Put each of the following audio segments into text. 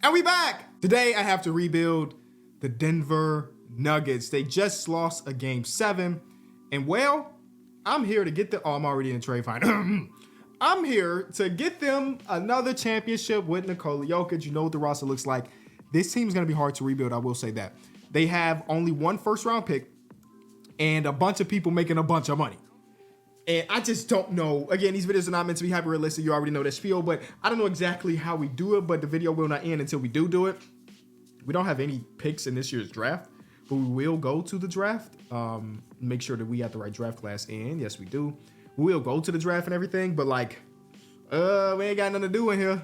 And we back! Today I have to rebuild the Denver Nuggets. They just lost a game 7. And well, I'm here to get I'm already in trade final. I'm here to get them another championship with Nikola Jokic. You know what the roster looks like. This team is going to be hard to rebuild, I will say that. They have only one first round pick and a bunch of people making a bunch of money. And I just don't know. Again, these videos are not meant to be hyper realistic. You already know that spiel, but I don't know exactly how we do it, but the video will not end until we do it. We don't have any picks in this year's draft, but we will go to the draft. Make sure that we have the right draft class in. Yes, we do. We will go to the draft and everything, but like, we ain't got nothing to do in here.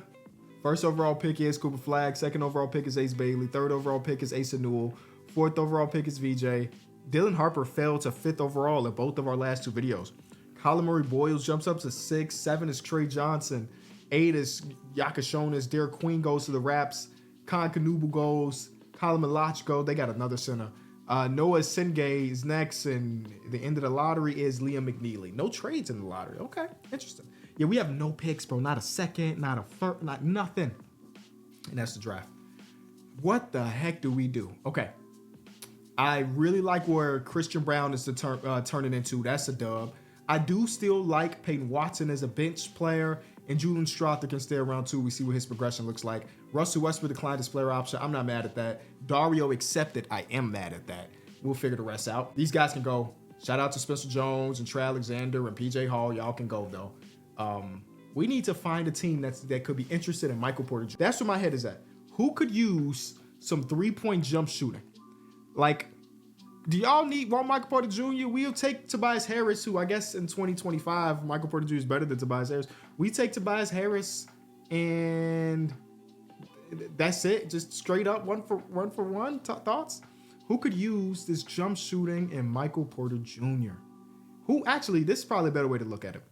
First overall pick is Cooper Flagg. Second overall pick is Ace Bailey. Third overall pick is Asa Newell. Fourth overall pick is VJ. Dylan Harper fell to 5th overall in both of our last 2 videos. Colin Murray Boyles jumps up to 6. 7 is Trey Johnson. 8 is Yakashonas. Derek Queen goes to the Raps. Khan Kanubu goes. Colin Malach goes. They got another center. Noah Sengay is next, and the end of the lottery is Liam McNeely. No trades in the lottery. Okay, interesting. Yeah, we have no picks, bro. Not a second, not a first, not nothing. And that's the draft. What the heck do we do? Okay. I really like where Christian Brown is turning into. That's a dub. I do still like Peyton Watson as a bench player, and Julian Strother can stay around too. We see what his progression looks like. Russell Westbrook declined his player option. I'm not mad at that. Dario accepted. I am mad at that. We'll figure the rest out. These guys can go. Shout out to Spencer Jones and Trey Alexander and PJ Hall. Y'all can go though. We need to find a team that could be interested in Michael Porter Jr. That's where my head is at. Who could use some 3-point jump shooting? Like, do y'all want Michael Porter Jr.? We'll take Tobias Harris, who I guess in 2025, Michael Porter Jr. is better than Tobias Harris. We take Tobias Harris, and that's it. Just straight up one for one. Thoughts? Who could use this jump shooting in Michael Porter Jr.? Who actually? This is probably a better way to look at it.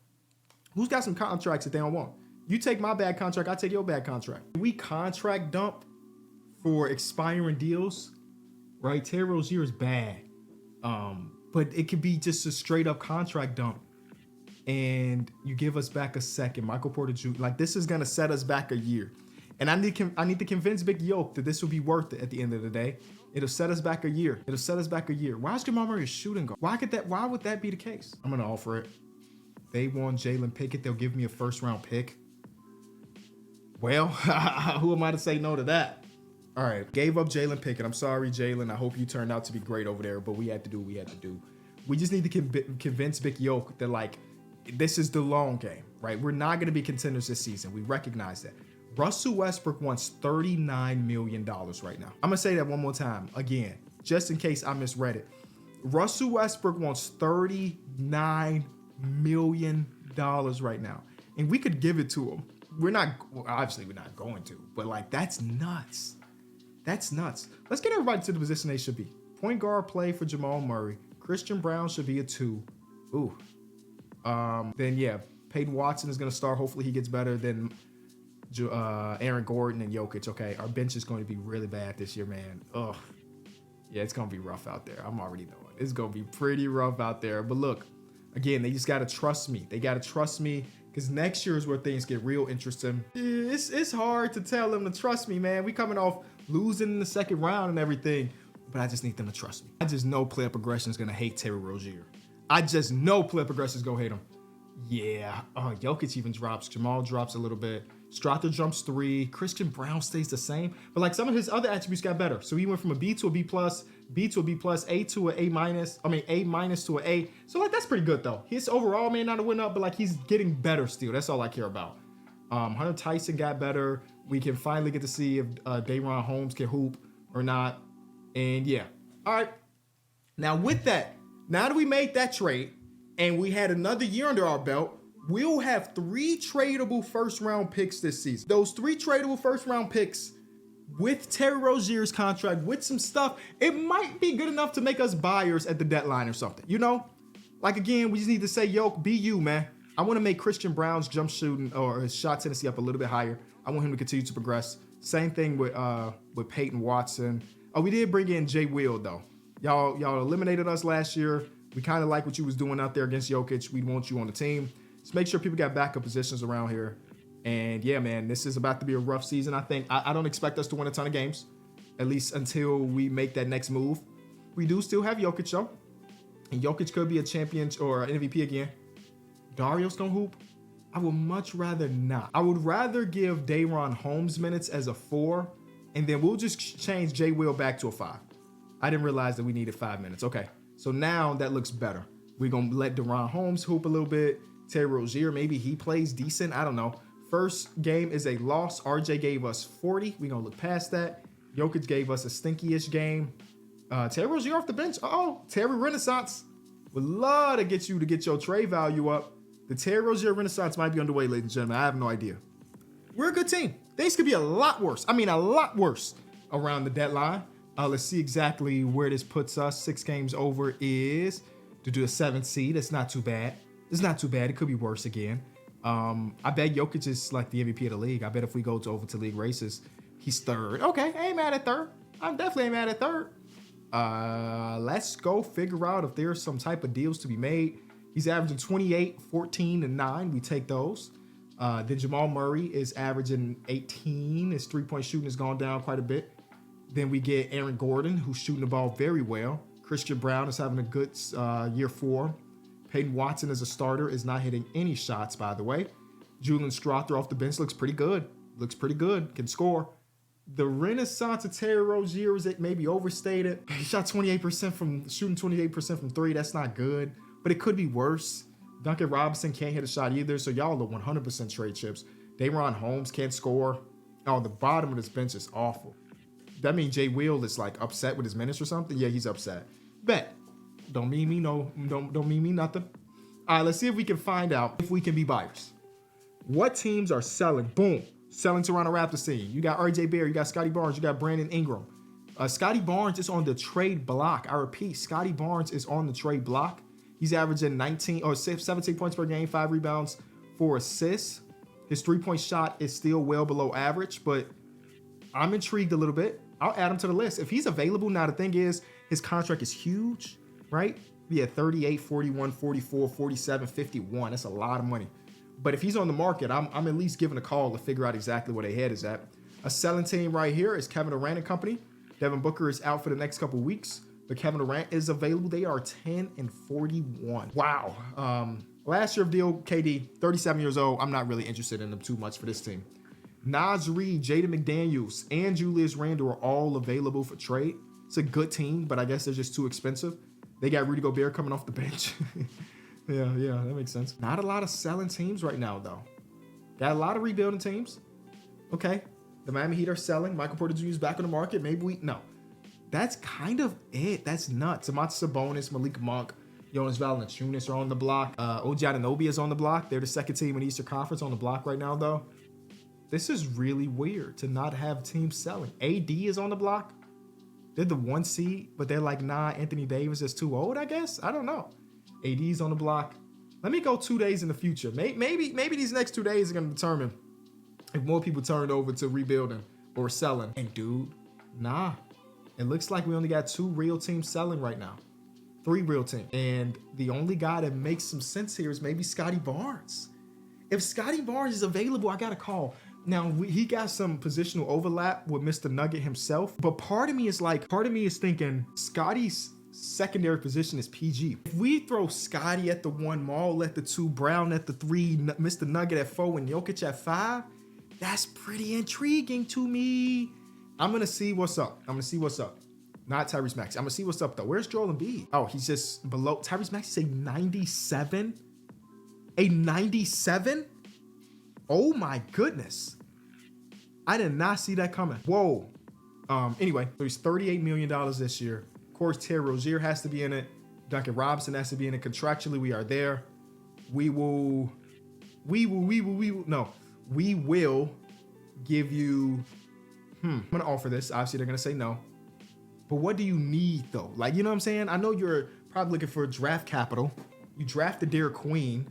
Who's got some contracts that they don't want? You take my bad contract, I take your bad contract. We contract dump for expiring deals. Right, Terry Rozier is bad, but it could be just a straight up contract dump, and you give us back a second. Michael Porter Jr. Like, this is gonna set us back a year, and I need to convince Big Yoke that this will be worth it at the end of the day. It'll set us back a year. Why is Jamal Murray a shooting guard? Why would that be the case? I'm gonna offer it. They want Jalen Pickett. They'll give me a 1st round pick. Well, who am I to say no to that? All right, gave up Jalen Pickett. I'm sorry, Jalen. I hope you turned out to be great over there, but we had to do what we had to do. We just need to convince Big Yoke that, like, this is the long game, right? We're not going to be contenders this season. We recognize that. Russell Westbrook wants $39 million right now. I'm going to say that one more time, again, just in case I misread it. Russell Westbrook wants $39 million right now, and we could give it to him. Obviously we're not going to, but like, that's nuts. That's nuts. Let's get everybody to the position they should be. Point guard play for Jamal Murray. Christian Brown should be a 2. Ooh. Then yeah, Peyton Watson is going to start. Hopefully he gets better than Aaron Gordon and Jokic. Okay, our bench is going to be really bad this year, man. Ugh. Yeah, it's going to be rough out there. I'm already knowing. It's going to be pretty rough out there. But look, again, they just got to trust me. They got to trust me, because next year is where things get real interesting. It's hard to tell them to trust me, man. We coming off losing in the 2nd round and everything, but I just need them to trust me. I just know player progression is going to hate Terry Rozier. I just know player progression is going to hate him. Yeah. Jokic even drops. Jamal drops a little bit. Strother jumps 3. Christian Brown stays the same, but like, some of his other attributes got better. So he went from a B to a B+, B to a B+, A to an A-, A- to an A. So like, that's pretty good though. His overall may not have went up, but like, he's getting better still. That's all I care about. Hunter Tyson got better. We can finally get to see if Day'Ron Holmes can hoop or not. And yeah. All right. Now with that, now that we made that trade and we had another year under our belt, we'll have 3 tradable 1st round picks this season. Those 3 tradable 1st round picks with Terry Rozier's contract, with some stuff, it might be good enough to make us buyers at the deadline or something. You know, like, again, we just need to say, Yoke, be you, man. I want to make Christian Brown's jump shooting or his shot tendency up a little bit higher. I want him to continue to progress. Same thing with Peyton Watson. Oh, we did bring in Jay Will though. Y'all eliminated us last year. We kind of like what you was doing out there against Jokic. We want you on the team. Just make sure people got backup positions around here. And yeah, man, this is about to be a rough season. I think I don't expect us to win a ton of games, at least until we make that next move. We do still have Jokic though, and Jokic could be a champion or an MVP again. Dario's gonna hoop. I would much rather not. I would rather give Day'Ron Holmes minutes as a 4, and then we'll just change Jay Will back to a 5. I didn't realize that we needed 5 minutes. Okay, so now that looks better. We're gonna let Day'Ron Holmes hoop a little bit. Terry Rozier, maybe he plays decent. I don't know. First game is a loss. RJ gave us 40. We're gonna look past that. Jokic gave us a stinky-ish game. Terry Rozier off the bench. Terry Renaissance. Would love to get you to get your trade value up. The Terry Rozier Renaissance might be underway, ladies and gentlemen. I have no idea. We're a good team. Things could be a lot worse. I mean, a lot worse around the deadline. Let's see exactly where this puts us. 6 games over is to do a 7th seed. It's not too bad. It's not too bad. It could be worse again. I bet Jokic is like the MVP of the league. I bet if we go over to league races, he's 3rd. Okay, I ain't mad at 3rd. I'm definitely ain't mad at 3rd. Let's go figure out if there's some type of deals to be made. He's averaging 28, 14, and 9. We take those. Then Jamal Murray is averaging 18. His 3-point shooting has gone down quite a bit. Then we get Aaron Gordon, who's shooting the ball very well. Christian Brown is having a good year 4. Peyton Watson as a starter is not hitting any shots, by the way. Julian Strawther off the bench looks pretty good. Can score. The renaissance of Terry Rozier is maybe overstated. He shot 28% from shooting 28% from 3. That's not good, but it could be worse. Duncan Robinson can't hit a shot either, so y'all are 100% trade chips. Day'Ron Holmes can't score. Oh, the bottom of this bench is awful. That means Jay Will is like upset with his minutes or something. Yeah, he's upset. Bet. Don't mean me don't mean me nothing. All right, let's see if we can find out if we can be buyers. What teams are selling? Boom. Selling Toronto Raptors team. You got RJ Barrett, you got Scotty Barnes, you got Brandon Ingram. Scotty Barnes is on the trade block. I repeat, Scotty Barnes is on the trade block. He's averaging 17 points per game, 5 rebounds, 4 assists. His 3-point shot is still well below average, but I'm intrigued a little bit. I'll add him to the list. If he's available, now the thing is, his contract is huge, right? Yeah, 38, 41, 44, 47, 51. That's a lot of money. But if he's on the market, I'm at least giving a call to figure out exactly where their head is at. A selling team right here is Kevin Durant and company. Devin Booker is out for the next couple weeks, but Kevin Durant is available. They are 10-41. Wow. Last year of deal, KD, 37 years old. I'm not really interested in them too much for this team. Naz Reid, Jaden McDaniels, and Julius Randle are all available for trade. It's a good team, but I guess they're just too expensive. They got Rudy Gobert coming off the bench. Yeah, that makes sense. Not a lot of selling teams right now, though. Got a lot of rebuilding teams. Okay. The Miami Heat are selling. Michael Porter Jr. is back on the market. No. That's kind of it. That's nuts. Domantas Sabonis, Malik Monk, Jonas Valanciunas are on the block. OG Anunoby is on the block. They're the second team in the Eastern Conference on the block right now, though. This is really weird to not have teams selling. AD is on the block. They're the 1 seed, but they're like, nah, Anthony Davis is too old, I guess. I don't know. AD's on the block. Let me go 2 days in the future. Maybe these next 2 days are going to determine if more people turn over to rebuilding or selling. And dude, nah. It looks like we only got 2 real teams selling right now. 3 real teams. And the only guy that makes some sense here is maybe Scotty Barnes. If Scotty Barnes is available, I got a call. Now, he got some positional overlap with Mr. Nugget himself. But part of me is thinking Scotty's secondary position is PG. If we throw Scotty at the 1, Maul at the 2, Brown at the 3, Mr. Nugget at 4, and Jokic at 5, that's pretty intriguing to me. I'm going to see what's up. Not Tyrese Maxey. I'm going to see what's up, though. Where's Joel Embiid? Oh, he's just below. Tyrese Maxey's a 97? A 97? Oh, my goodness. I did not see that coming. Whoa. Anyway, so he's $38 million this year. Of course, Terry Rozier has to be in it. Duncan Robinson has to be in it. Contractually, we are there. We will give you, I'm going to offer this. Obviously, they're going to say no. But what do you need, though? Like, you know what I'm saying? I know you're probably looking for draft capital. You drafted Derek Queen.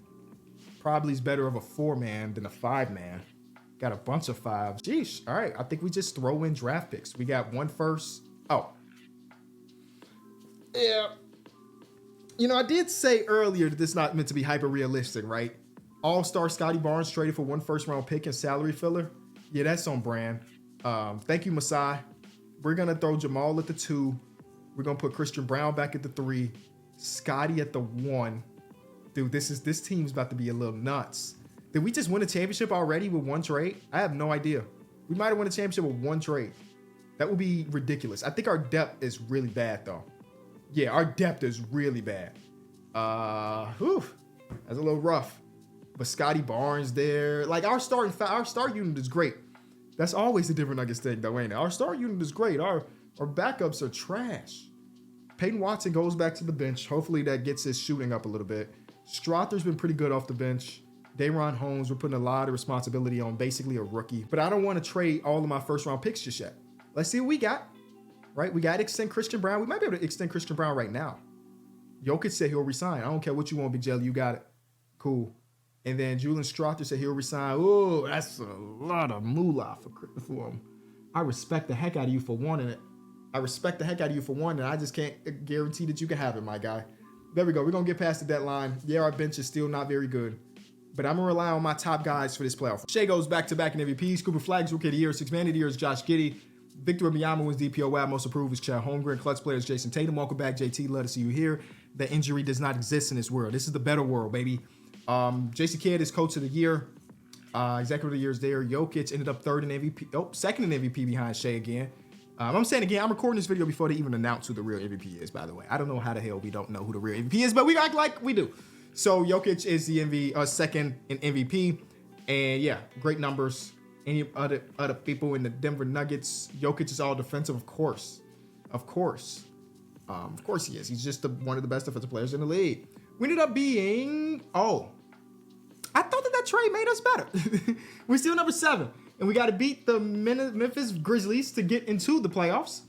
Probably is better of a 4-man than a 5-man. Got a bunch of 5s. Jeez. All right. I think we just throw in draft picks. We got 1 first. Oh. Yeah. You know, I did say earlier that this is not meant to be hyper realistic, right? All-star Scotty Barnes traded for 1 first-round pick and salary filler. Yeah, that's on brand. Thank you, Masai. We're going to throw Jamal at the 2. We're going to put Christian Brown back at the 3. Scotty at the 1. Dude, this team's about to be a little nuts. Did we just win a championship already with 1 trade? I have no idea. We might have won a championship with 1 trade. That would be ridiculous. I think our depth is really bad, though. Yeah, our depth is really bad. That's a little rough. But Scotty Barnes there. Like, our star unit is great. That's always the Denver Nuggets thing, though, ain't it? Our star unit is great. Our backups are trash. Peyton Watson goes back to the bench. Hopefully that gets his shooting up a little bit. Strother's been pretty good off the bench. Day'Ron Holmes, we're putting a lot of responsibility on basically a rookie. But I don't want to trade all of my first-round picks just yet. Let's see what we got. Right? We got to extend Christian Brown. We might be able to extend Christian Brown right now. Jokic said he'll resign. I don't care what you want, Big Jelly. You got it. Cool. And then Julian Strother said he'll resign. Oh, that's a lot of moolah for him. I respect the heck out of you for wanting it. I just can't guarantee that you can have it, my guy. There we go. We're going to get past the deadline. Yeah, our bench is still not very good. But I'm going to rely on my top guys for this playoff. Shea goes back-to-back in MVPs. Cooper Flags, Rookie of the Year. 6 Man of the Year is Josh Giddey. Victor Wembanyama wins DPOY. Most improved is Chad Holmgren. Clutch players Jason Tatum. Welcome back, JT. Love to see you here. The injury does not exist in this world. This is the better world, baby. Jason Kidd is Coach of the Year. Executive of the Year is there. Jokic ended up 3rd in MVP. Second in MVP behind Shea again. I'm saying again, I'm recording this video before they even announce who the real MVP is, by the way. I don't know how the hell we don't know who the real MVP is, but we act like we do. So Jokic is the second in MVP. And yeah, great numbers. Any other people in the Denver Nuggets? Jokic is all defensive, of course. Of course he is. He's just one of the best defensive players in the league. We ended up being, I thought that trade made us better. We're still number 7. And we got to beat the Memphis Grizzlies to get into the playoffs.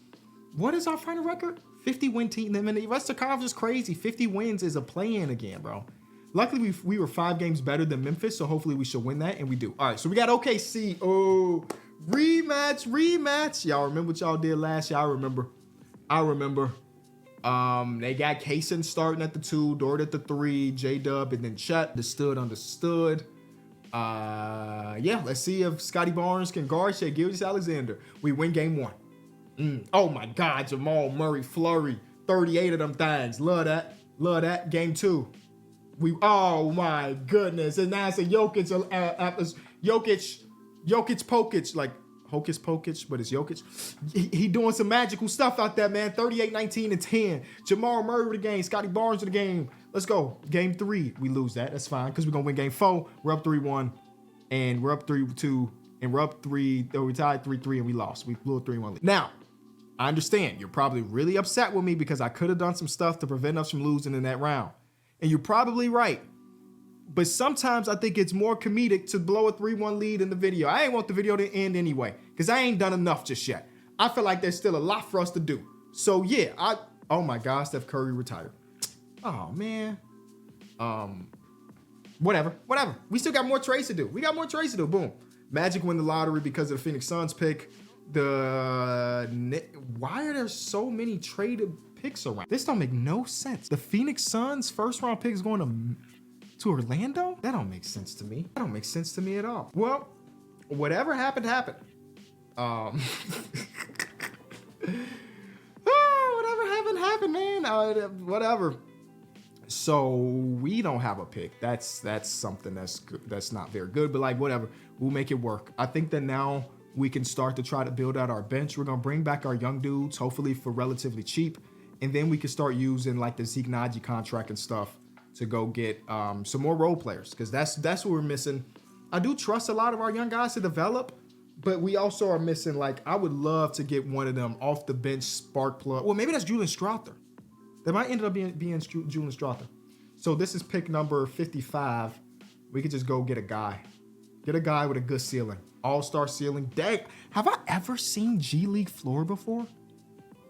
What is our final record? 50 win team. The rest of the conference is crazy. 50 wins is a play-in again, bro. Luckily, we were 5 games better than Memphis, so hopefully we should win that, and we do. All right, so we got OKC. Oh, rematch. Y'all remember what y'all did last year? I remember. They got Kaysen starting at the 2, Dort at the 3, J-Dub, and then Chet. Understood. Yeah, let's see if Scotty Barnes can guard Shai Gilgeous-Alexander. We win game 1. Oh my God, Jamal Murray flurry, 38 of them things. Love that. Game 2. Oh my goodness, and now it's a Jokic Pokic, like hocus pocus, but it's Jokic. He doing some magical stuff out there, man. 38, 19, and 10. Jamal Murray with the game. Scotty Barnes with the game. Let's go. Game 3, we lose that. That's fine, because we're going to win game 4. We're up 3-1, and we're up 3-2, and we're up 3. We tied 3-3, and we lost. We blew a 3-1 lead. Now, I understand. You're probably really upset with me because I could have done some stuff to prevent us from losing in that round. And you're probably right. But sometimes I think it's more comedic to blow a 3-1 lead in the video. I ain't want the video to end anyway, because I ain't done enough just yet. I feel like there's still a lot for us to do. So yeah, oh my God, Steph Curry retired. Oh man. Whatever. We still got more trades to do. Boom. Magic win the lottery because of the Phoenix Suns pick. Why are there so many traded picks around? This don't make no sense. The Phoenix Suns first round pick is going to Orlando? That don't make sense to me. That don't make sense to me at all. Well, whatever happened. Whatever happened, man. Whatever. So we don't have a pick. That's something that's not very good. But like whatever, we'll make it work. I think that now we can start to try to build out our bench. We're gonna bring back our young dudes, hopefully for relatively cheap, and then we can start using like the Zeke Naji contract and stuff to go get some more role players, because that's what we're missing. I do trust a lot of our young guys to develop, but we also are missing, like, I would love to get one of them off the bench spark plug. Well, maybe that's Julian Strother. That might end up being Julian Strother. So this is pick number 55. We could just go get a guy. Get a guy with a good ceiling. All-star ceiling. Dang, have I ever seen G League floor before?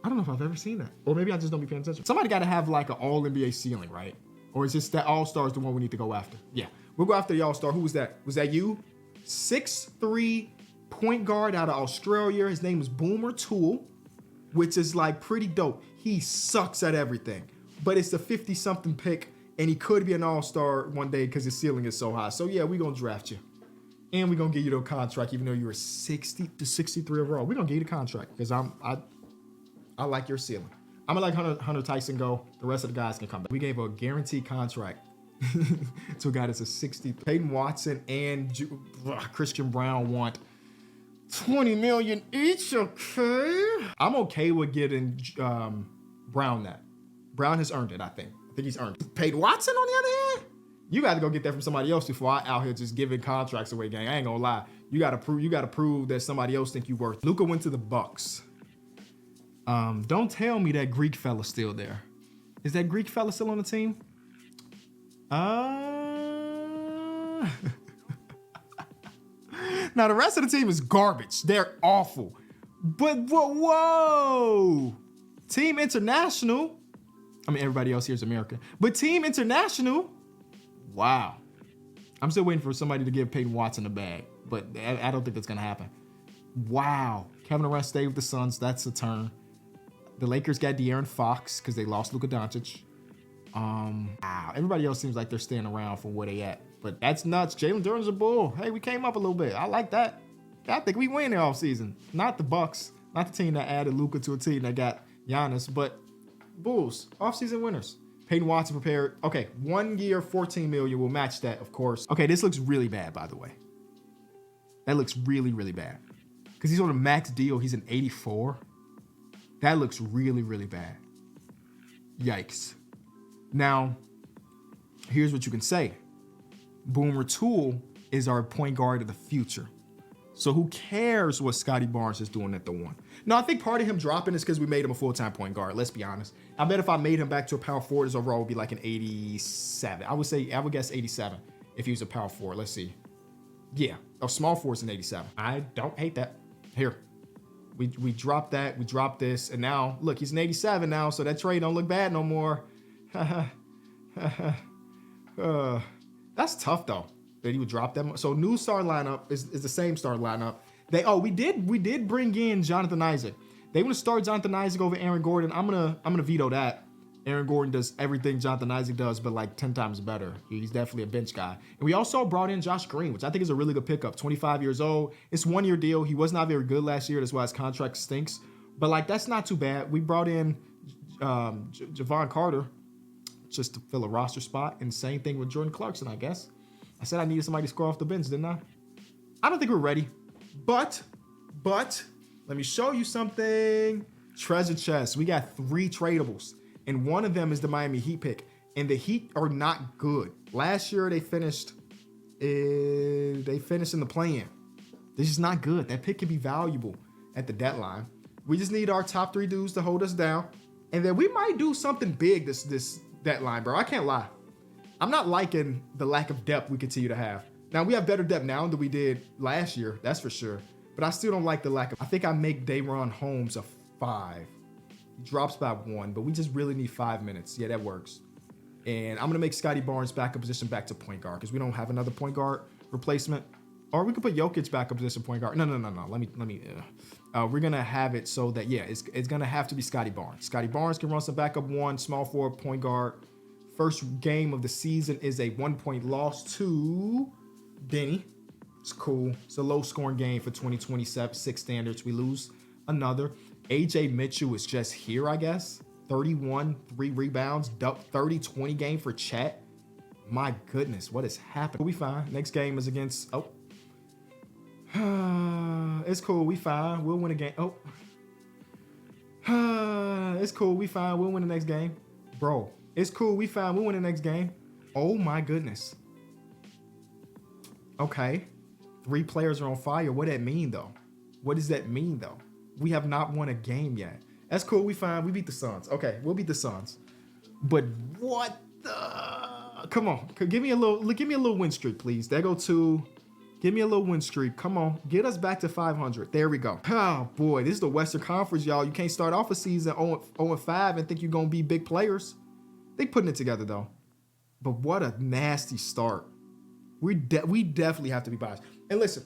I don't know if I've ever seen that. Or maybe I just don't be paying attention. Somebody got to have like an all-NBA ceiling, right? Or is this that All-Star is the one we need to go after? Yeah, we'll go after the All-Star. Who was that? Was that you? 6'3" point guard out of Australia. His name is Boomer Tool, which is like pretty dope. He sucks at everything, but it's the 50-something pick, and he could be an all-star one day because his ceiling is so high. So yeah, we're gonna draft you. And we're gonna give you the contract, even though you were 60 to 63 overall. We're gonna give you the contract because I like your ceiling. I'm gonna let Hunter Tyson go. The rest of the guys can come back. We gave a guaranteed contract to a guy that's a 60. Peyton Watson and Christian Brown want $20 million each. Okay, I'm okay with getting Brown that. Brown has earned it. I think he's earned it. Peyton Watson, on the other hand, you got to go get that from somebody else before I out here just giving contracts away, gang. I ain't gonna lie. You got to prove that somebody else think you worth. Luka went to the Bucks. Don't tell me that Greek fella's still there. Is that Greek fella still on the team? Now the rest of the team is garbage. They're awful. But whoa. Team International. I mean, everybody else here is American. But Team International. Wow. I'm still waiting for somebody to give Peyton Watson a bag. But I don't think that's going to happen. Wow. Kevin Durant stayed with the Suns. That's a turn. The Lakers got De'Aaron Fox because they lost Luka Doncic. Wow. Everybody else seems like they're staying around for where they at. But that's nuts. Jalen Duren's a bull. Hey, we came up a little bit. I like that. I think we win the offseason. Not the Bucks. Not the team that added Luka to a team that got Giannis. But Bulls. Offseason winners. Peyton Watson prepared. Okay, 1 year, $14 million. We'll match that, of course. Okay, this looks really bad, by the way. That looks really, really bad. Because he's on a max deal. He's an 84. That looks really, really bad. Yikes. Now, here's what you can say. Boomer Tool is our point guard of the future. So who cares what Scotty Barnes is doing at the 1? No, I think part of him dropping is because we made him a full-time point guard. Let's be honest. I bet if I made him back to a power forward, his overall would be like an 87. I would guess 87 if he was a power forward. Let's see. Yeah, a small forward's an 87. I don't hate that. Here. We dropped that. We dropped this. And now, look, he's an 87 now, so that trade don't look bad no more. That's tough, though, that he would drop them. So new star lineup is the same star lineup. We did bring in Jonathan Isaac. They want to start Jonathan Isaac over Aaron Gordon. I'm gonna veto that. Aaron Gordon does everything Jonathan Isaac does, but like 10 times better. He's definitely a bench guy. And we also brought in Josh Green, which I think is a really good pickup. 25 years old. It's 1 year deal. He was not very good last year. That's why his contract stinks. But like, that's not too bad. We brought in Javon Carter just to fill a roster spot. And same thing with Jordan Clarkson, I guess. I said I needed somebody to score off the bench, didn't I? I don't think we're ready. But let me show you something. Treasure chest. We got 3 tradables. And one of them is the Miami Heat pick. And the Heat are not good. Last year, they finished in the play-in. They're just not good. That pick could be valuable at the deadline. We just need our top 3 dudes to hold us down. And then we might do something big this deadline, bro. I can't lie. I'm not liking the lack of depth we continue to have. Now, we have better depth now than we did last year. That's for sure. But I still don't like the lack of... I think I make Day'Ron Holmes a 5. He drops by 1, but we just really need 5 minutes. Yeah, that works. And I'm going to make Scotty Barnes backup position back to point guard because we don't have another point guard replacement. Or we could put Jokic backup position point guard. No. Let me. We're going to have it so that, yeah, it's going to have to be Scotty Barnes. Scotty Barnes can run some backup 1, small forward, point guard. First game of the season is a 1-point loss to Denny. It's cool. It's a low-scoring game for 2026 standards. We lose another. AJ Mitchell is just here, I guess. 31, 3 rebounds, 30-20 game for Chet. My goodness, what has happened? We'll be fine. Next game is against... Oh. It's cool. We fine. We'll win a game. Oh. It's cool. We fine. We'll win the next game. Bro, it's cool. We fine. We'll win the next game. Oh, my goodness. Okay. 3 players are on fire. What does that mean, though? What does that mean, though? We have not won a game yet. That's cool. We fine. We beat the Suns. Okay, we'll beat the Suns. But what the? Come on. Give me a little win streak, please. There go 2. Give me a little win streak. Come on. Get us back to 500. There we go. Oh, boy. This is the Western Conference, y'all. You can't start off a season 0-5 and think you're going to be big players. They putting it together, though. But what a nasty start. We definitely have to be biased. And listen,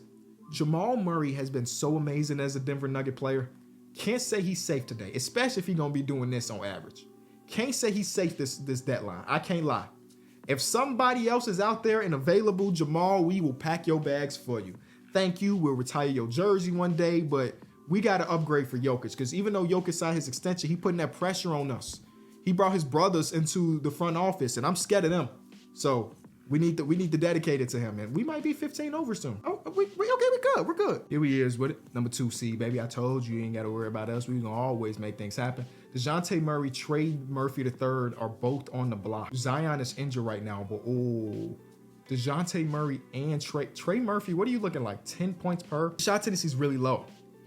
Jamal Murray has been so amazing as a Denver Nugget player. Can't say he's safe today, especially if he's going to be doing this on average. Can't say he's safe this deadline. I can't lie. If somebody else is out there and available, Jamal, we will pack your bags for you. Thank you. We'll retire your jersey one day, but we got to upgrade for Jokic because even though Jokic signed his extension, he putting that pressure on us. He brought his brothers into the front office, and I'm scared of them. So we need to dedicate it to him, and we might be 15 over soon. Oh, we good. We're good. Here he is with it. Number 2 seed, baby. I told you ain't got to worry about us. We're going to always make things happen. DeJounte Murray, Trey Murphy III are both on the block. Zion is injured right now, but DeJounte Murray and Trey Murphy, what are you looking like? 10 points per? Shot tendency is really low.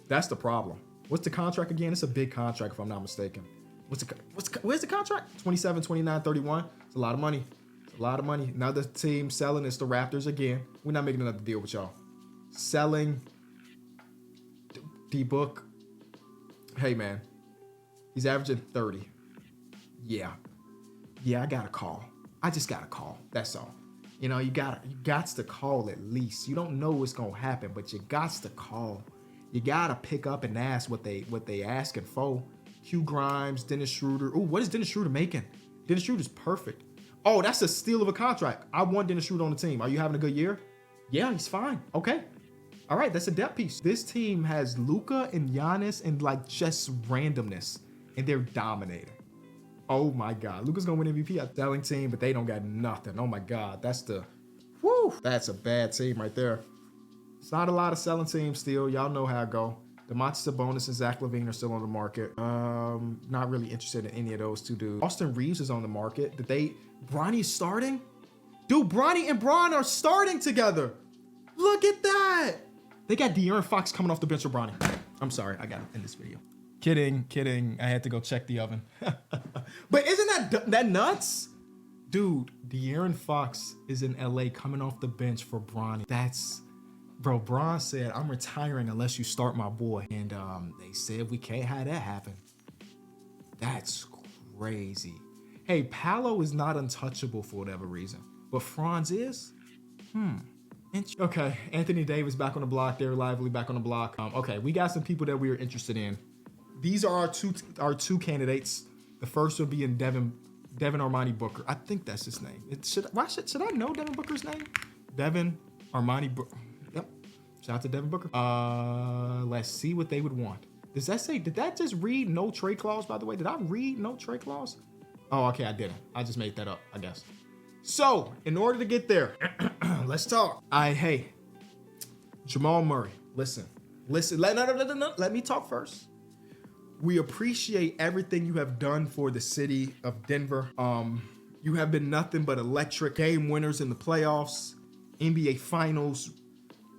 That's the problem. What's the contract again? It's a big contract if I'm not mistaken. Where's the contract? 27, 29, 31. It's a lot of money. It's a lot of money. Another team selling is the Raptors again. We're not making another deal with y'all. Selling D-Book. Hey, man. He's averaging 30. Yeah, I got to call. I just got to call. That's all. You know, you got to call at least. You don't know what's going to happen, but you got to call. You got to pick up and ask what they asking for. Hugh Grimes, Dennis Schroeder. Ooh, what is Dennis Schroeder making? Dennis Schroeder's perfect. Oh, that's a steal of a contract. I want Dennis Schroeder on the team. Are you having a good year? Yeah, he's fine. Okay. All right, that's a depth piece. This team has Luka and Giannis and like just randomness, and they're dominating. Oh my God, Luka's gonna win MVP at selling team, but they don't got nothing. Oh my God, that's a bad team right there. It's not a lot of selling teams still. Y'all know how it go. Domantas Sabonis and Zach LaVine are still on the market. Not really interested in any of those two dudes. Austin Reeves is on the market. Bronny's starting? Dude, Bronny and Bron are starting together. Look at that. They got De'Aaron Fox coming off the bench with Bronny. I'm sorry, I got to end this video. Kidding. I had to go check the oven. But isn't that nuts? Dude, De'Aaron Fox is in LA coming off the bench for Bronny. Bro, Bron said, I'm retiring unless you start my boy. And they said we can't have that happen. That's crazy. Hey, Paolo is not untouchable for whatever reason. But Franz is? Okay, Anthony Davis back on the block. They're lively back on the block. Okay, we got some people that we are interested in. These are our two candidates. The first will be in Devin Armani Booker. I think that's his name. Should I know Devin Booker's name? Devin Armani Booker. Yep. Shout out to Devin Booker. Let's see what they would want. Does that say, did that just read no trade clause, by the way? Did I read no trade clause? Oh, okay, I didn't. I just made that up, I guess. So, in order to get there, let's talk. Hey, Jamal Murray, listen. Let me talk first. We appreciate everything you have done for the city of Denver. You have been nothing but electric game winners in the playoffs, NBA Finals.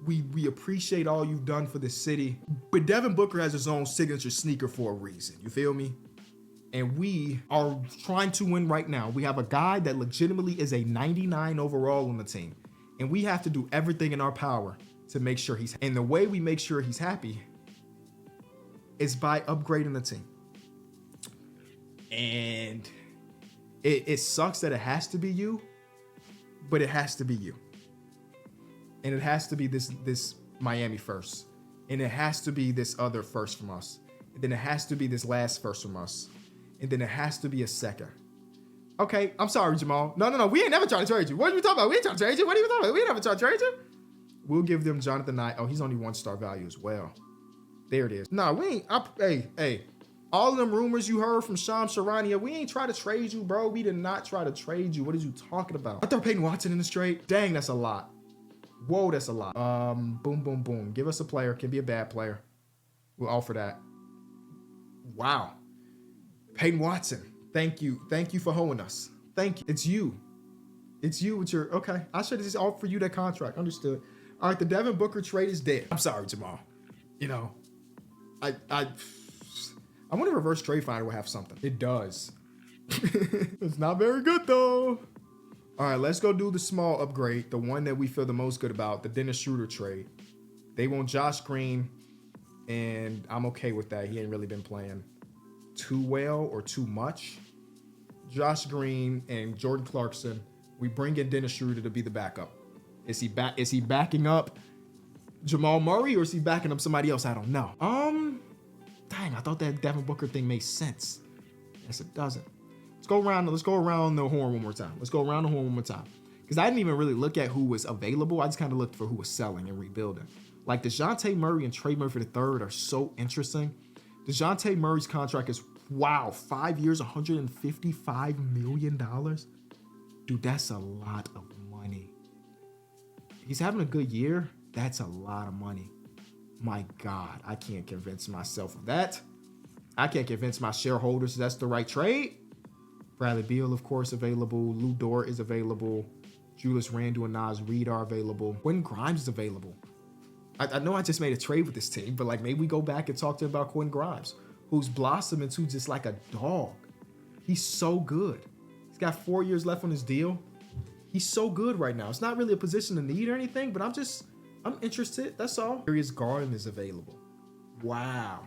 We appreciate all you've done for the city. But Devin Booker has his own signature sneaker for a reason. You feel me? And we are trying to win right now. We have a guy that legitimately is a 99 overall on the team. And we have to do everything in our power to make sure he's happy. And the way we make sure he's happy is by upgrading the team. And it sucks that it has to be you, but it has to be you. And it has to be this Miami first. And it has to be this other first from us. And then it has to be this last first from us. And then it has to be a second. Okay, I'm sorry, Jamal. No. We ain't never trying to trade you. What are you talking about? We ain't trying to trade you. What are you talking about? We ain't never trying to trade you. We'll give them Jonathan Knight. Oh, he's only 1-star value as well. There it is. Nah, we ain't. Hey. All of them rumors you heard from Shams Charania, we ain't try to trade you, bro. We did not try to trade you. What are you talking about? I throw Peyton Watson in this trade. Dang, that's a lot. Whoa, that's a lot. Boom. Give us a player. Can be a bad player. We'll offer that. Wow. Peyton Watson. Thank you. Thank you for holding us. Thank you. It's you. It's you with your, okay. I should have just offered you that contract. Understood. All right, the Devin Booker trade is dead. I'm sorry, Jamal. You know, I want to reverse trade finder will have something. It does. It's not very good though. All right, let's go do the small upgrade. The one that we feel the most good about, the Dennis Schroeder trade. They want Josh Green, and I'm okay with that. He ain't really been playing too well or too much. Josh Green and Jordan Clarkson. We bring in Dennis Schroeder to be the backup. Is he backing up Jamal Murray or is he backing up somebody else? I don't know. Dang, I thought that Devin Booker thing made sense. Yes, it doesn't. Let's go around the horn one more time. Let's go around the horn one more time. Because I didn't even really look at who was available. I just kind of looked for who was selling and rebuilding. Like DeJounte Murray and Trey Murphy III are so interesting. DeJounte Murray's contract is, wow, 5 years, $155 million. Dude, that's a lot of money. He's having a good year. That's a lot of money. My God, I can't convince myself of that. I can't convince my shareholders that's the right trade. Bradley Beal, of course, available. Lou Dort is available. Julius Randle and Naz Reid are available. Quentin Grimes is available. I know I just made a trade with this team, but like maybe we go back and talk to him about Quentin Grimes, who's blossomed into just like a dog. He's so good. He's got 4 years left on his deal. He's so good right now. It's not really a position to need or anything, but I'm interested. That's all. Darius Garland is available. Wow.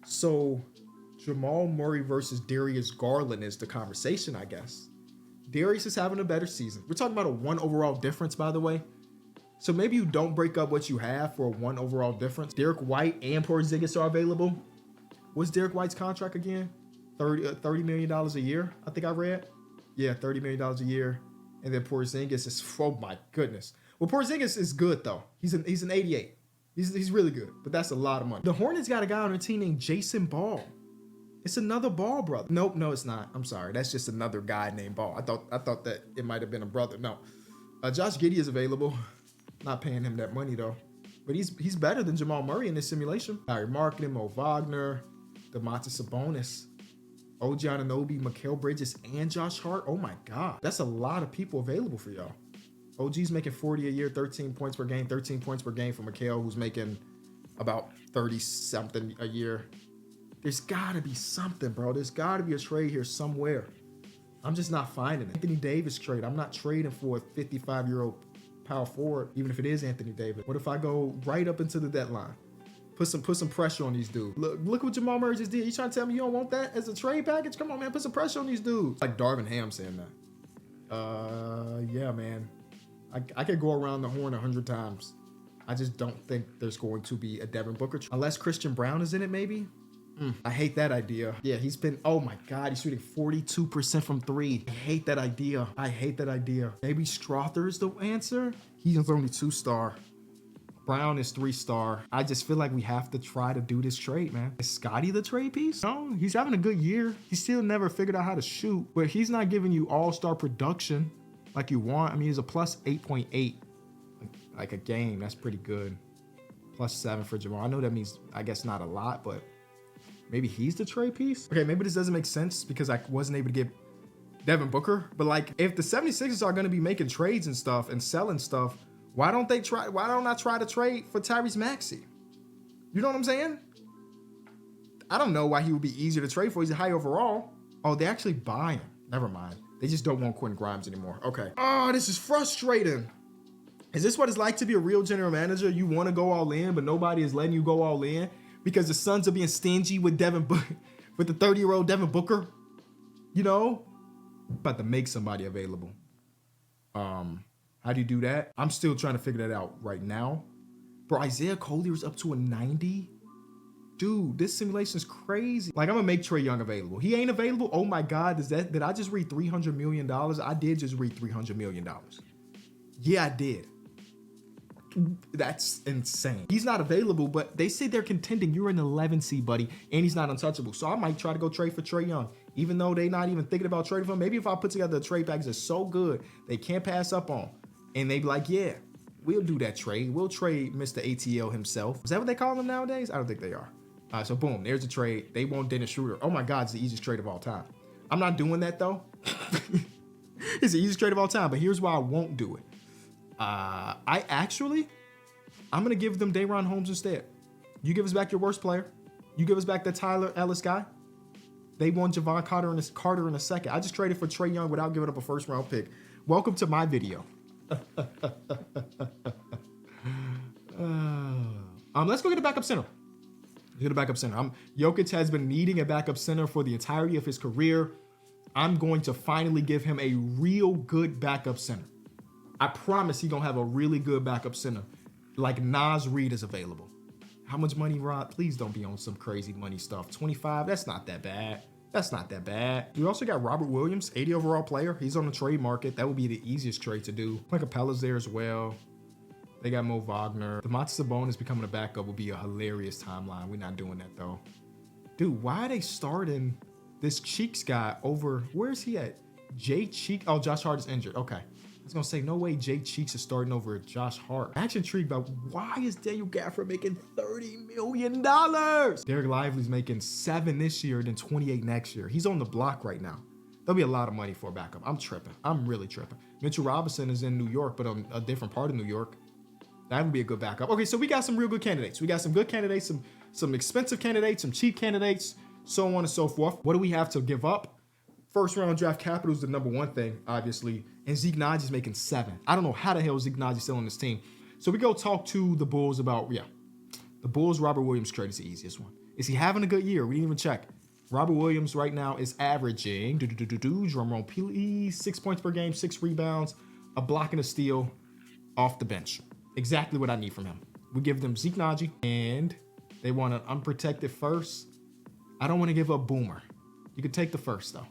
So Jamal Murray versus Darius Garland is the conversation, I guess. Darius is having a better season. We're talking about a 1 overall difference, by the way. So maybe you don't break up what you have for a 1 overall difference. Derek White and Porzingis are available. What's Derek White's contract again? $30 million a year, I think I read. Yeah, $30 million a year. And then Porzingis is, oh my goodness. Well, Porzingis is good though. He's an 88. He's really good, but that's a lot of money. The Hornets got a guy on their team named Jason Ball. It's another Ball brother. Nope, no, it's not. I'm sorry. That's just another guy named Ball. I thought that it might have been a brother. No. Josh Giddey is available. Not paying him that money though. But he's better than Jamal Murray in this simulation. Larry Marketing, Mo Wagner, Domantas Sabonis, OG Anunoby, Mikal Bridges, and Josh Hart. Oh my God. That's a lot of people available for y'all. OG's making 40 a year, 13 points per game for Mikal, who's making about 30 something a year. There's gotta be something, bro. There's gotta be a trade here somewhere. I'm just not finding it. Anthony Davis trade. I'm not trading for a 55-year-old power forward, even if it is Anthony Davis. What if I go right up into the deadline? Put some pressure on these dudes. Look what Jamal Murray just did. You trying to tell me you don't want that as a trade package? Come on, man. Put some pressure on these dudes. Like Darvin Ham saying that. Yeah, man. I could go around the horn 100 times. I just don't think there's going to be a Devin Booker trade. Unless Christian Brown is in it, maybe. I hate that idea. Yeah, he's been, oh my God, he's shooting 42% from 3. I hate that idea. Maybe Strother is the answer. He's only 2-star. Brown is 3-star. I just feel like we have to try to do this trade, man. Is Scotty the trade piece? No, he's having a good year. He still never figured out how to shoot, but he's not giving you all-star production like you want. I mean, he's a plus 8.8 like a game. That's pretty good. Plus 7 for Jamal. I know that means, I guess, not a lot, but maybe he's the trade piece. Okay, maybe this doesn't make sense because I wasn't able to get Devin Booker. But like, if the 76ers are going to be making trades and stuff and selling stuff, why don't I try to trade for Tyrese Maxey? You know what I'm saying? I don't know why he would be easier to trade for. He's a high overall. Oh, they actually buy him. Never mind. They just don't want Quentin Grimes anymore. Okay. Oh, this is frustrating. Is this what it's like to be a real general manager? You want to go all in, but nobody is letting you go all in because the Suns are being stingy with with the 30-year-old Devin Booker. You know? About to make somebody available. How do you do that? I'm still trying to figure that out right now. Bro, Isaiah Collier is up to a 90. Dude, this simulation is crazy. Like, I'm gonna make Trae Young available. He ain't available. Oh my God, did I just read $300 million? I did just read $300 million. Yeah, I did. That's insane. He's not available, but they say they're contending. You're an 11 seed, buddy, and he's not untouchable. So I might try to go trade for Trae Young, even though they're not even thinking about trading for him. Maybe if I put together a trade package that's so good, they can't pass up on, and they be like, yeah, we'll do that trade. We'll trade Mr. ATL himself. Is that what they call him nowadays? I don't think they are. So boom, there's a trade. They want Dennis Schroeder. Oh my God, it's the easiest trade of all time. I'm not doing that though. It's the easiest trade of all time, but here's why I won't do it. I'm gonna give them Day'Ron Holmes instead. You give us back your worst player. You give us back the Tyler Ellis guy. They want Javon Carter in a second. I just traded for Trae Young without giving up a first round pick. Welcome to my video. Let's go get a backup center. Jokic has been needing a backup center for the entirety of his career. I'm going to finally give him a real good backup center. I promise he's going to have a really good backup center. Like Naz Reid is available. How much money, Rod? Please don't be on some crazy money stuff. 25, that's not that bad. That's not that bad. We also got Robert Williams, 80 overall player. He's on the trade market. That would be the easiest trade to do. Clint Capella's there as well. They got Mo Wagner. Domantas Sabonis becoming a backup would be a hilarious timeline. We're not doing that though. Dude, why are they starting this Cheeks guy over, where's he at? Jay Cheek. Oh, Josh Hart is injured. Okay. I was gonna say, no way Jay Cheeks is starting over Josh Hart. I'm actually intrigued by why is Daniel Gafford making $30 million? Derek Lively's making 7 this year, then 28 next year. He's on the block right now. There'll be a lot of money for a backup. I'm tripping. I'm really tripping. Mitchell Robinson is in New York, but on a different part of New York. That would be a good backup. Okay, so we got some real good candidates. We got some good candidates, some expensive candidates, some cheap candidates, so on and so forth. What do we have to give up? First round draft capital is the number one thing, obviously. And Zeke Naji's making 7. I don't know how the hell Zeke Naji's still on this team. So we go talk to the Bulls about, the Bulls Robert Williams trade is the easiest one. Is he having a good year? We didn't even check. Robert Williams right now is averaging, drum roll please, 6 points per game, 6 rebounds, a block and a steal off the bench. Exactly what I need from him. We give them Zeke Naji, and they want an unprotected first. I don't want to give up Boomer. You could take the first, though.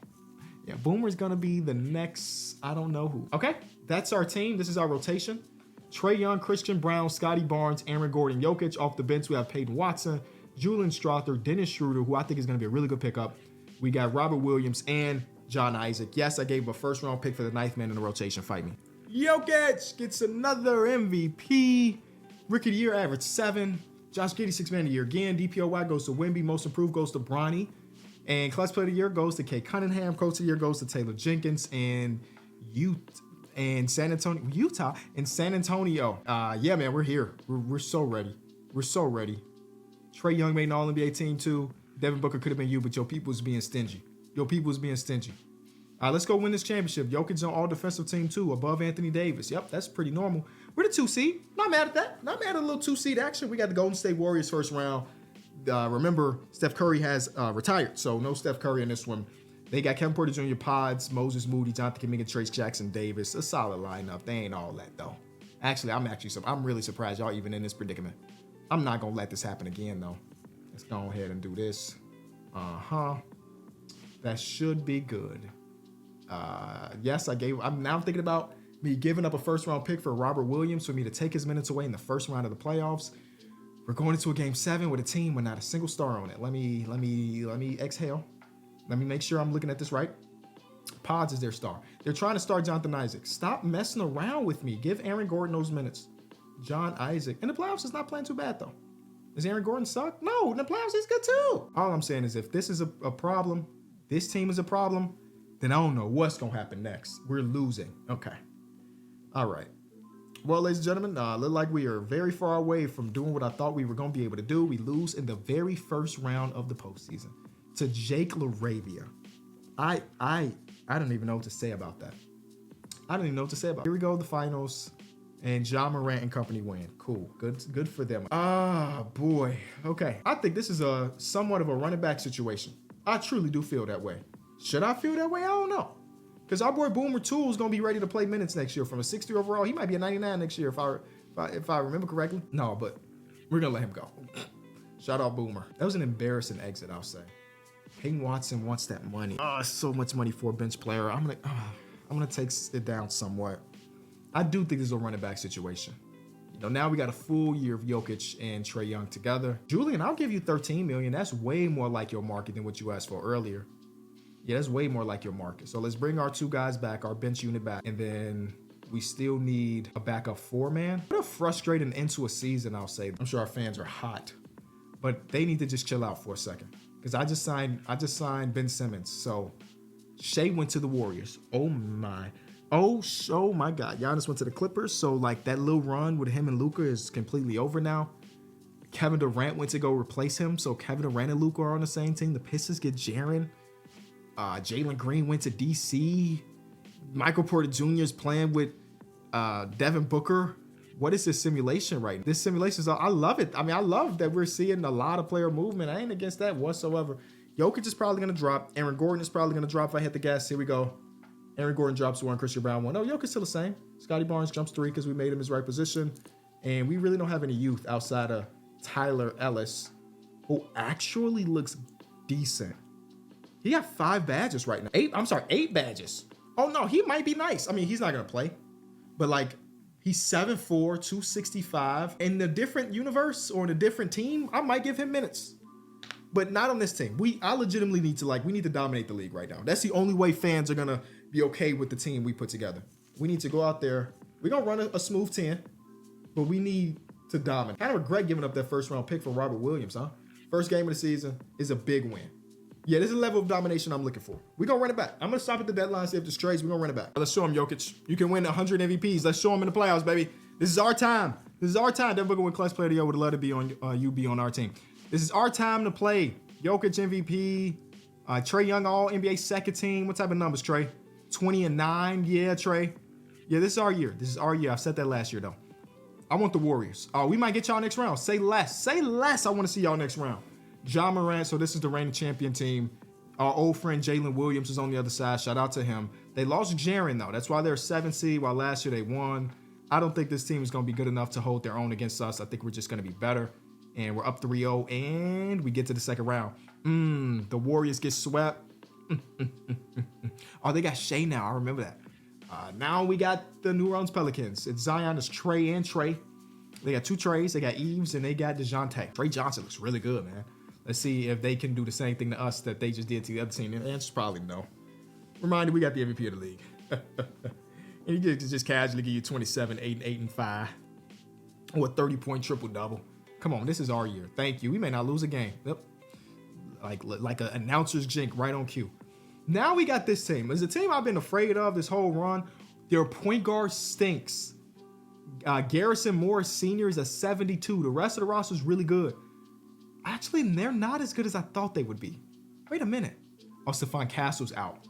Yeah, Boomer's going to be the next, I don't know who. Okay, that's our team. This is our rotation. Trae Young, Christian Brown, Scotty Barnes, Aaron Gordon, Jokic. Off the bench, we have Peyton Watson, Julian Strother, Dennis Schroeder, who I think is going to be a really good pickup. We got Robert Williams and John Isaac. Yes, I gave him a first-round pick for the 9th man in the rotation. Fight me. Jokic gets another MVP. Rookie of the year, average 7. Josh Giddey, 6th man of the year again. DPOY goes to Wemby. Most improved goes to Bronny. And clutch player of the year goes to Kay Cunningham. Coach of the year goes to Taylor Jenkins. And San Antonio. Yeah, man, we're here. We're so ready. We're so ready. Trae Young made an All-NBA team too. Devin Booker could have been you, but your people's being stingy. All right, let's go win this championship. Jokic on all defensive team too, above Anthony Davis. Yep, that's pretty normal. We're the 2 seed. Not mad at that. Not mad at a little 2 seed action. We got the Golden State Warriors first round. Remember, Steph Curry has retired, so no Steph Curry in this one. They got Kevin Porter Jr., Pods, Moses Moody, Jonathan Kuminga, Trace Jackson Davis. A solid lineup. They ain't all that though. Actually, I'm really surprised y'all even in this predicament. I'm not gonna let this happen again though. Let's go ahead and do this. That should be good. Yes, I'm now thinking about me giving up a first round pick for Robert Williams for me to take his minutes away in the first round of the playoffs. We're going into a game 7 with a team with not a single star on it. Let me exhale. Let me make sure I'm looking at this right. Pods is their star. They're trying to start Jonathan Isaac. Stop messing around with me. Give Aaron Gordon those minutes. John Isaac. In the playoffs, is not playing too bad though. Does Aaron Gordon suck? No, in the playoffs, he's good too. All I'm saying is if this is a problem, this team is a problem, then I don't know what's going to happen next. We're losing. Okay. All right. Well, ladies and gentlemen, look like we are very far away from doing what I thought we were going to be able to do. We lose in the very first round of the postseason to Jake LaRavia. I don't even know what to say about that. Here we go, the finals, and John Morant and company win. Cool. Good for them. Ah, boy. Okay. I think this is a somewhat of a running back situation. I truly do feel that way. Should I feel that way? I don't know. Because our boy Boomer Tool is going to be ready to play minutes next year from a 60 overall. He might be a 99 next year if I remember correctly. No, but we're going to let him go. Shout out Boomer. That was an embarrassing exit, I'll say. Peyton Watson wants that money. So much money for a bench player. I'm gonna take it down somewhat. I do think this is a running back situation. Now we got a full year of Jokic and Trae Young together. Julian, I'll give you $13 million. That's way more like your market than what you asked for earlier. Yeah, that's way more like your market. So let's bring our 2 guys back, our bench unit back, and then we still need a backup 4-man. What a frustrating end to a season, I'll say. I'm sure our fans are hot, but they need to just chill out for a second. Because I just signed Ben Simmons. So Shea went to the Warriors. Oh my God. Giannis went to the Clippers. So like that little run with him and Luka is completely over now. Kevin Durant went to go replace him. So Kevin Durant and Luka are on the same team. The Pistons get Jaren. Jalen Green went to DC. Michael Porter Jr. is playing with Devin Booker. What is this simulation right now? This simulation, I love it. I mean, I love that we're seeing a lot of player movement. I ain't against that whatsoever. Jokic is probably going to drop. Aaron Gordon is probably going to drop if I hit the gas. Here we go. Aaron Gordon drops 1, Christian Brown 1. Oh, Jokic's still the same. Scotty Barnes jumps 3 because we made him his right position. And we really don't have any youth outside of Tyler Ellis, who actually looks decent. He got 5 badges right now. 8 badges. Oh no, he might be nice. I mean, he's not gonna play, but like, he's 7'4", 265. In a different universe or in a different team, I might give him minutes. But not on this team. I legitimately need to we need to dominate the league right now. That's the only way fans are gonna be okay with the team we put together. We need to go out there. We're gonna run a smooth 10, but we need to dominate. Kind of regret giving up that first round pick for Robert Williams, huh? First game of the season is a big win. Yeah, this is a level of domination I'm looking for. We're going to run it back. I'm going to stop at the deadline, see if there's trades. We're going to run it back. Let's show him, Jokic. You can win 100 MVPs. Let's show him in the playoffs, baby. This is our time. This is our time. Denver going to win Clutch Player of the Year. Would love to be on on our team. This is our time to play. Jokic MVP. Trae Young All NBA second team. What type of numbers, Trae? 20 and 9. Yeah, Trae. Yeah, this is our year. This is our year. I said that last year, though. I want the Warriors. We might get y'all next round. Say less. Say less. I want to see y'all next round. Ja Morant. So this is the reigning champion team. Our old friend Jalen Williams is on the other side. Shout out to him. They lost Jaren, though. That's why they're 7 seed, while last year they won. I don't think this team is going to be good enough to hold their own against us. I think we're just going to be better. And we're up 3-0, and we get to the second round. The Warriors get swept. Oh, they got Shea now. I remember that. Now we got the New Orleans Pelicans. It's Zion, it's Trae and Trae. They got 2 Traes. They got Eves, and they got DeJounte. Trey Johnson looks really good, man. Let's see if they can do the same thing to us that they just did to the other team. And the answer's probably no. Reminder, we got the MVP of the league. And he just casually give you 27, 8, 8, and 5. Or a 30-point triple-double. Come on, this is our year. Thank you. We may not lose a game. Yep. Like an announcer's jink right on cue. Now we got this team. It's a team I've been afraid of this whole run. Their point guard stinks. Garrison Morris Sr. is a 72. The rest of the roster is really good. Actually, they're not as good as I thought they would be. Wait a minute. Oh, Stephon Castle's out.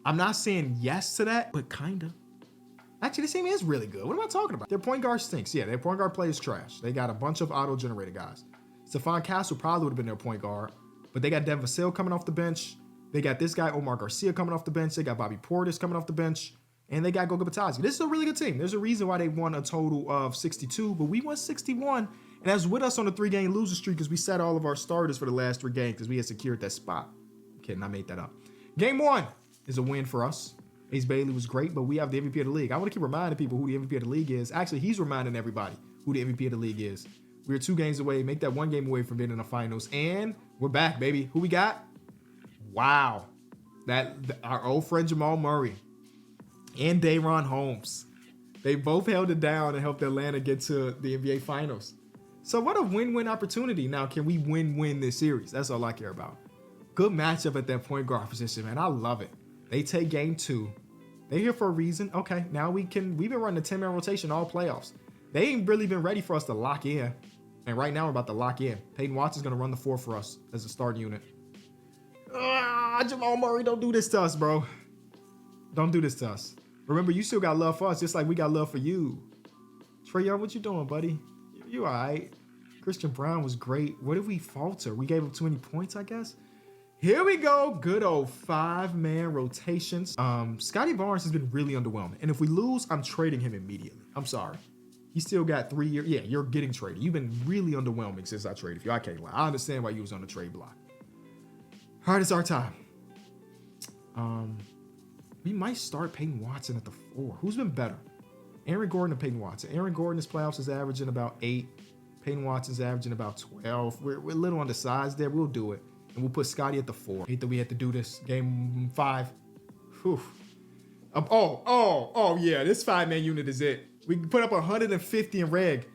I'm not saying yes to that, but kinda. Actually, this team is really good. What am I talking about? Their point guard stinks. Yeah, their point guard play is trash. They got a bunch of auto-generated guys. Stephon Castle probably would have been their point guard, but they got Devin Vassell coming off the bench. They got this guy, Omar Garcia, coming off the bench. They got Bobby Portis coming off the bench. And they got Goga Bitadze. This is a really good team. There's a reason why they won a total of 62, but we won 61. And that's with us on the 3-game loser streak because we set all of our starters for the last 3 games because we had secured that spot. I'm kidding, I made that up. Game 1 is a win for us. Ace Bailey was great, but we have the MVP of the league. I want to keep reminding people who the MVP of the league is. Actually, he's reminding everybody who the MVP of the league is. We're 2 games away. Make that 1 game away from being in the finals. And we're back, baby. Who we got? Wow. Our old friend Jamal Murray and Day'Ron Holmes. They both held it down and helped Atlanta get to the NBA Finals. So what a win-win opportunity. Now, can we win this series? That's all I care about. Good matchup at that point guard position, man. I love it. They take game 2. They're here for a reason. Okay, now we've been running a 10-man rotation all playoffs. They ain't really been ready for us to lock in. And right now we're about to lock in. Peyton Watson's going to run the 4 for us as a starting unit. Jamal Murray, don't do this to us, bro. Don't do this to us. Remember, you still got love for us just like we got love for you. Trae Young, what you doing, buddy? You all right. Christian Brown was great. Where did we falter? We gave up too many points, I guess. Here we go. Good old 5-man rotations. Scotty Barnes has been really underwhelming. And if we lose, I'm trading him immediately. I'm sorry. He still got 3 years. Yeah, you're getting traded. You've been really underwhelming since I traded you. I can't lie. I understand why you was on the trade block. All right, it's our time. We might start Peyton Watson at the 4. Who's been better? Aaron Gordon or Peyton Watson? Aaron Gordon this playoffs is averaging about 8. Peyton Watson's averaging about 12. We're a little on the sides there. We'll do it. And we'll put Scotty at the 4. Hate that we had to do this. Game 5. Whew. Yeah. This 5-man unit is it. We can put up 150 in reg.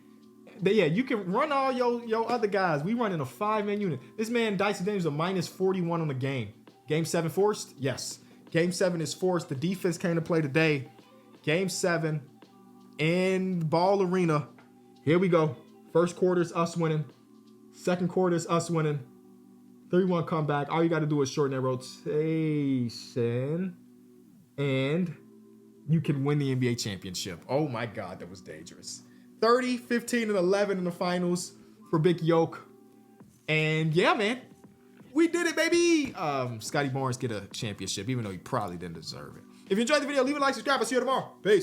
But yeah, you can run all your other guys. We running a 5-man unit. This man, Dyson Daniels, a minus 41 on the game. Game 7 forced? Yes. Game 7 is forced. The defense came to play today. Game 7 in Ball Arena. Here we go. First quarter is us winning. Second quarter is us winning. 3-1 comeback. All you got to do is shorten that rotation. And you can win the NBA championship. Oh my God, that was dangerous. 30, 15, and 11 in the finals for Big Yoke. And yeah, man. We did it, baby. Scotty Barnes get a championship, even though he probably didn't deserve it. If you enjoyed the video, leave a like, subscribe. I'll see you tomorrow. Peace.